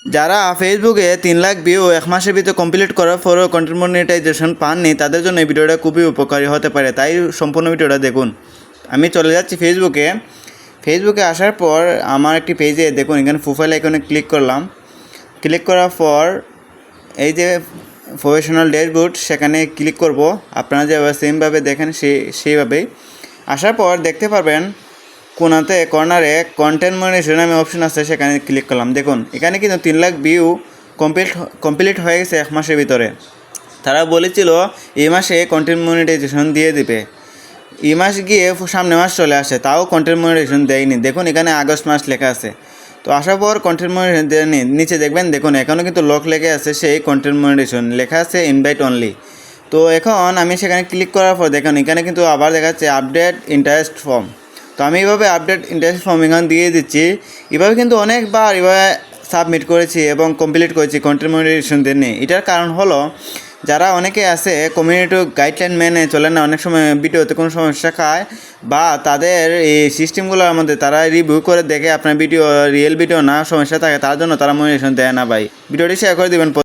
যারা ফেসবুকে 3 লাখ ভিউ 1 মাসের ভিতরে কমপ্লিট করার পরও কন্টেন্ট মনিটাইজেশন পাননি, তাদের জন্য এই ভিডিওটা খুবই উপকারী হতে পারে, তাই সম্পূর্ণ ভিডিওটা দেখুন। আমি চলে যাচ্ছি ফেসবুকে আসার পর আমার একটি পেজে দেখুন, এখানে প্রোফাইল আইকনে ক্লিক করলাম। ক্লিক করার পর এই যে প্রফেশনাল ড্যাশবোর্ড, সেখানে ক্লিক করব। আপনারা যেভাবে সেমভাবে দেখেন সেইভাবেই আসার পর দেখতে পারবেন কোনাতে কর্নারে কন্টেন্ট মনিটাইজেশন নামে অপশন আছে, সেখানে ক্লিক করলাম। দেখুন এখানে কিন্তু 3 লাখ ভিউ কমপ্লিট হয়ে গেছে 1 মাসের ভিতরে। তারা বলেছিল এই মাসে কন্টেন্ট মনিটাইজেশন দিয়ে দিবে, এই মাস গিয়ে সামনে মাস চলে আসে, তাও কন্টেন্ট মনিটাইজেশন দেয়নি। দেখুন এখানে আগস্ট মাস লেখা আছে। তো আসার পর কন্টেন্ট মনিটাইজেশন দেয়নি, নিচে দেখবেন দেখুন এখনও কিন্তু লক লেগে আছে, সেই কন্টেন্ট মনিটাইজেশন লেখা আছে ইনভাইট অনলি। তো এখন আমি সেখানে ক্লিক করার পর দেখুন এখানে কিন্তু আবার দেখাচ্ছে আপডেট ইন্টারেস্ট ফর্ম। তো আমি এইভাবে আপডেট ইন্টারেস্ট ফর্ম এখানে দিয়ে দিচ্ছি। এভাবে কিন্তু অনেকবার এভাবে সাবমিট করেছি এবং কমপ্লিট করেছি কন্টেন্ট মনিটাইজেশন দেয়নি। এটার কারণ হলো যারা অনেকে আছে কমিউনিটি গাইডলাইন মেনে চলে না, অনেক সময় ভিডিওতে কোনো সমস্যা খায় বা তাদের এই সিস্টেমগুলোর মধ্যে তারা রিভিউ করে দেখে আপনার ভিডিও রিয়েল ভিডিও না সমস্যা থাকে, তার জন্য তারা মনিটাইজেশন দেয় না। ভাই ভিডিওটি শেয়ার করে দেবেন।